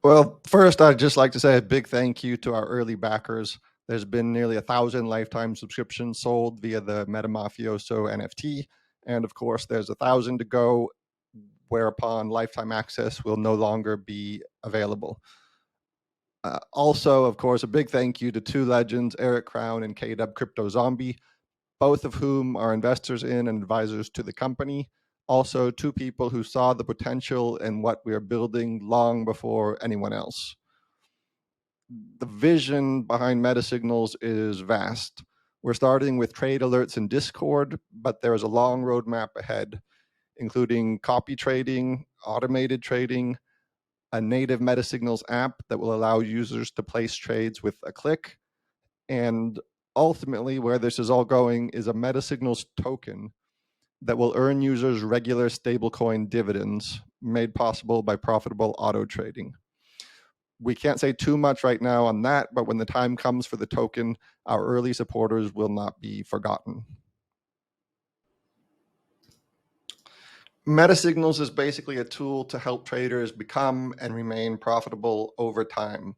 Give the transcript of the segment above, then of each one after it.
Well, first, I'd just like to say a big thank you to our early backers. There's been nearly 1,000 lifetime subscriptions sold via the Meta Mafioso NFT. And of course, there's 1,000 to go, whereupon lifetime access will no longer be available. Also, of course, a big thank you to two legends, Eric Crown and KW Crypto Zombie, both of whom are investors in and advisors to the company. Also, two people who saw the potential in what we are building long before anyone else. The vision behind MetaSignals is vast. We're starting with trade alerts in Discord, but there is a long roadmap ahead, including copy trading, automated trading, a native MetaSignals app that will allow users to place trades with a click, and ultimately where this is all going is a MetaSignals token that will earn users regular stablecoin dividends made possible by profitable auto trading. We can't say too much right now on that, but when the time comes for the token, our early supporters will not be forgotten. MetaSignals is basically a tool to help traders become and remain profitable over time.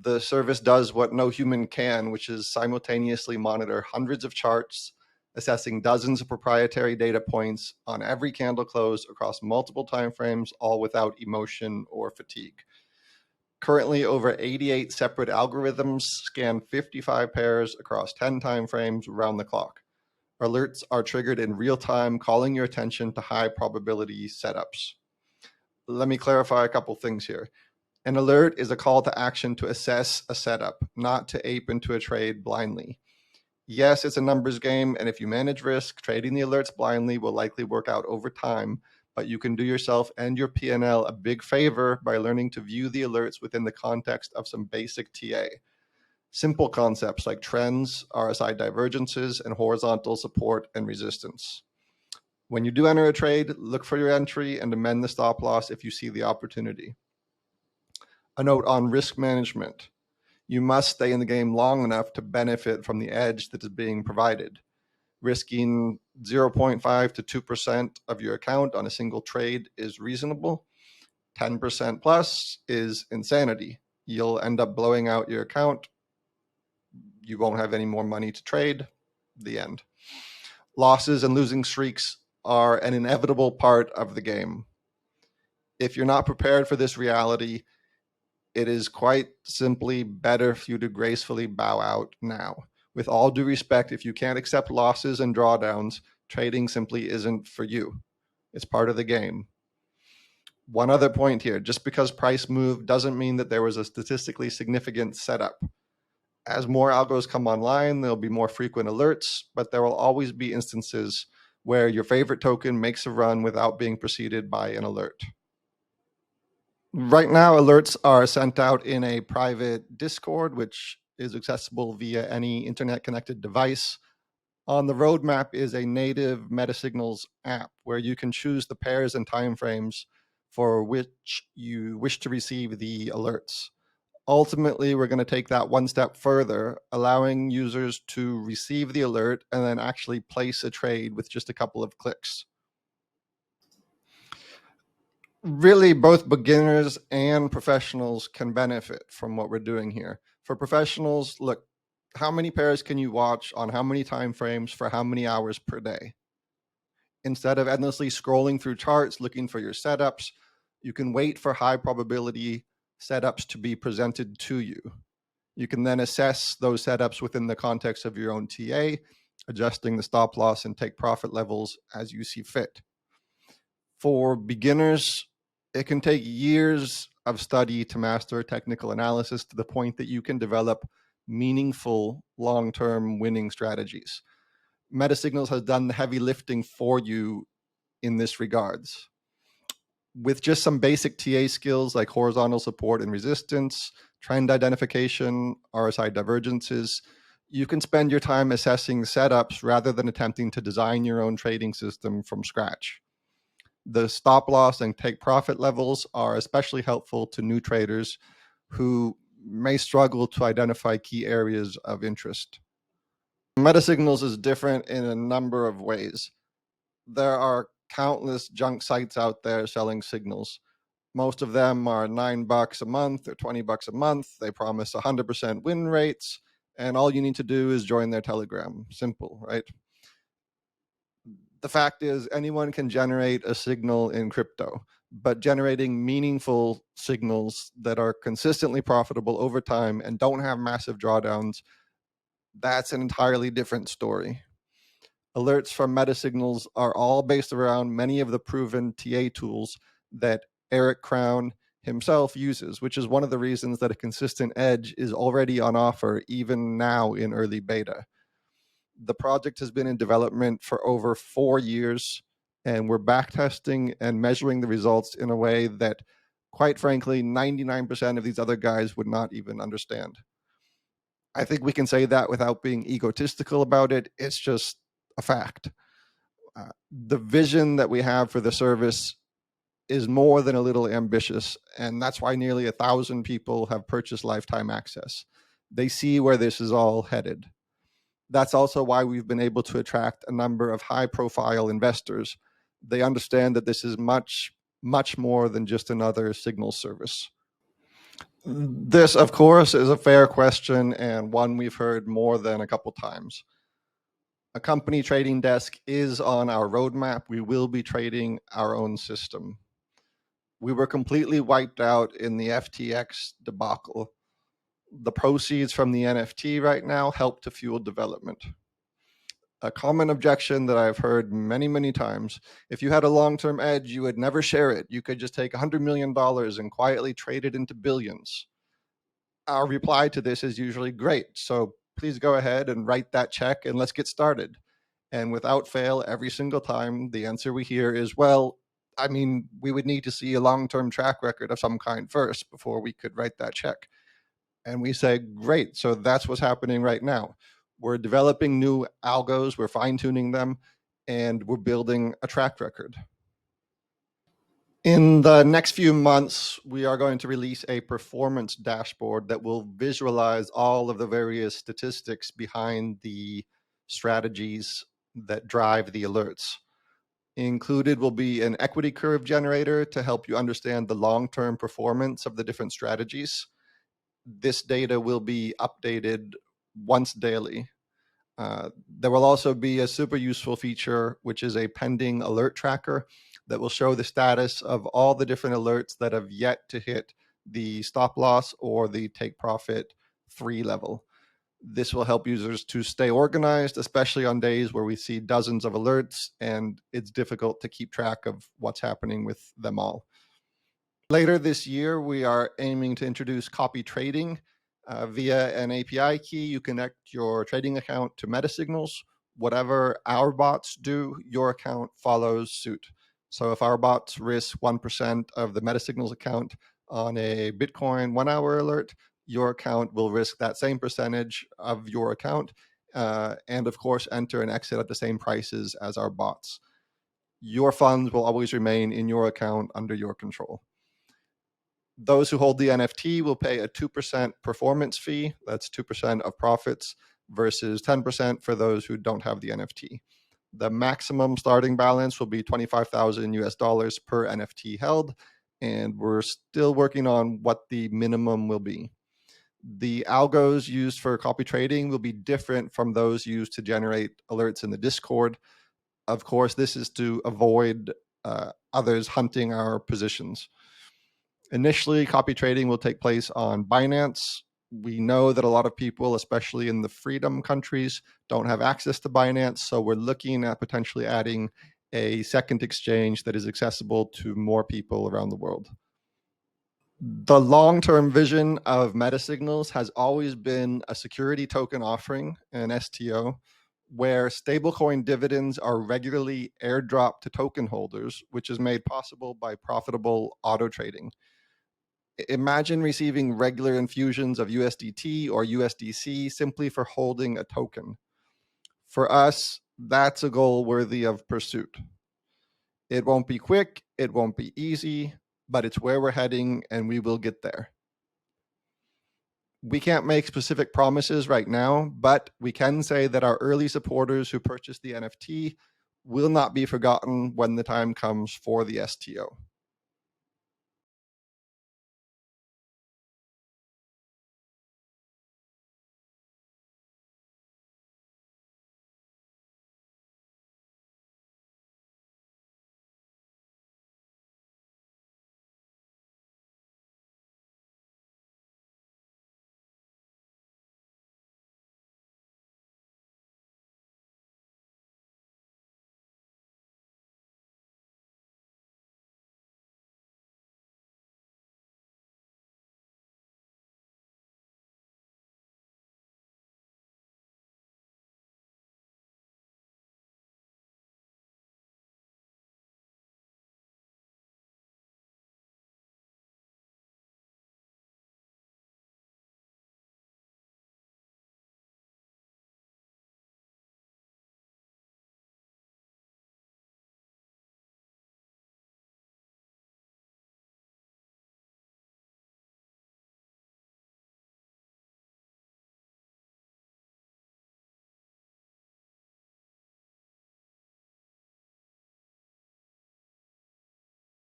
The service does what no human can, which is simultaneously monitor hundreds of charts, assessing dozens of proprietary data points on every candle close across multiple timeframes, all without emotion or fatigue. Currently, over 88 separate algorithms scan 55 pairs across 10 timeframes around the clock. Alerts are triggered in real time, calling your attention to high probability setups. Let me clarify a couple things here. An alert is a call to action to assess a setup, not to ape into a trade blindly. Yes, it's a numbers game, and if you manage risk, trading the alerts blindly will likely work out over time, but you can do yourself and your P&L a big favor by learning to view the alerts within the context of some basic TA. Simple concepts like trends, RSI divergences, and horizontal support and resistance. When you do enter a trade, look for your entry and amend the stop loss if you see the opportunity. A note on risk management. You must stay in the game long enough to benefit from the edge that is being provided. Risking 0.5 to 2% of your account on a single trade is reasonable. 10% plus is insanity. You'll end up blowing out your account. You won't have any more money to trade. The end. Losses and losing streaks are an inevitable part of the game. If you're not prepared for this reality, it is quite simply better for you to gracefully bow out now. With all due respect, if you can't accept losses and drawdowns, trading simply isn't for you. It's part of the game. One other point here, just because price moved doesn't mean that there was a statistically significant setup. As more algos come online, there'll be more frequent alerts, but there will always be instances where your favorite token makes a run without being preceded by an alert. Right now, alerts are sent out in a private Discord, which is accessible via any internet-connected device. On the roadmap is a native MetaSignals app where you can choose the pairs and timeframes for which you wish to receive the alerts. Ultimately, we're going to take that one step further, allowing users to receive the alert and then actually place a trade with just a couple of clicks. Really, both beginners and professionals can benefit from what we're doing here. For professionals, look, how many pairs can you watch on how many time frames for how many hours per day? Instead of endlessly scrolling through charts looking for your setups, you can wait for high probability setups to be presented to you. You can then assess those setups within the context of your own TA, adjusting the stop loss and take profit levels as you see fit. For beginners, it can take years of study to master technical analysis to the point that you can develop meaningful long-term winning strategies. MetaSignals has done the heavy lifting for you in this regards. With just some basic TA skills like horizontal support and resistance, trend identification, RSI divergences, you can spend your time assessing setups rather than attempting to design your own trading system from scratch. The stop loss and take profit levels are especially helpful to new traders who may struggle to identify key areas of interest. MetaSignals is different in a number of ways. There are countless junk sites out there selling signals. Most of them are $9 a month or $20 a month. They promise 100% win rates, and all you need to do is join their Telegram. Simple, right? The fact is, anyone can generate a signal in crypto, but generating meaningful signals that are consistently profitable over time and don't have massive drawdowns, that's an entirely different story. Alerts from Meta signals are all based around many of the proven TA tools that Eric Crown himself uses, which is one of the reasons that a consistent edge is already on offer even now in early beta. The project has been in development for over 4 years, and we're backtesting and measuring the results in a way that, quite frankly, 99% of these other guys would not even understand. I think we can say that without being egotistical about it. It's just a fact. The vision that we have for the service is more than a little ambitious, and that's why nearly 1,000 people have purchased lifetime access. They see where this is all headed. That's also why we've been able to attract a number of high-profile investors. They understand that this is much, much more than just another signal service. This, of course, is a fair question and one we've heard more than a couple times. A company trading desk is on our roadmap. We will be trading our own system. We were completely wiped out in the FTX debacle. The proceeds from the NFT right now help to fuel development. A common objection that I've heard many, many times: if you had a long-term edge, you would never share it. You could just take $100 million and quietly trade it into billions. Our reply to this is usually, great, so please go ahead and write that check and let's get started. And without fail, every single time, the answer we hear is, well, I mean, we would need to see a long-term track record of some kind first before we could write that check. And we say, great, so that's what's happening right now. We're developing new algos, we're fine-tuning them, and we're building a track record. In the next few months, we are going to release a performance dashboard that will visualize all of the various statistics behind the strategies that drive the alerts. Included will be an equity curve generator to help you understand the long-term performance of the different strategies. This data will be updated once daily. There will also be a super useful feature, which is a pending alert tracker that will show the status of all the different alerts that have yet to hit the stop loss or the take profit 3 level. This will help users to stay organized, especially on days where we see dozens of alerts and it's difficult to keep track of what's happening with them all. Later this year, we are aiming to introduce copy trading. Via an API key, you connect your trading account to Meta signals. Whatever our bots do, your account follows suit. So if our bots risk 1% of the Meta signals account on a Bitcoin 1 hour alert, your account will risk that same percentage of your account, and of course enter and exit at the same prices as our bots. Your funds will always remain in your account under your control. Those who hold the NFT will pay a 2% performance fee. That's 2% of profits versus 10% for those who don't have the NFT. The maximum starting balance will be $25,000 per NFT held, and we're still working on what the minimum will be. The algos used for copy trading will be different from those used to generate alerts in the Discord. Of course, this is to avoid others hunting our positions. Initially, copy trading will take place on Binance. We know that a lot of people, especially in the freedom countries, don't have access to Binance, so we're looking at potentially adding a second exchange that is accessible to more people around the world. The long-term vision of Meta Signals has always been a security token offering, an STO, where stablecoin dividends are regularly airdropped to token holders, which is made possible by profitable auto trading. Imagine receiving regular infusions of USDT or USDC simply for holding a token. For us, that's a goal worthy of pursuit. It won't be quick, it won't be easy, but it's where we're heading and we will get there. We can't make specific promises right now, but we can say that our early supporters who purchased the NFT will not be forgotten when the time comes for the STO.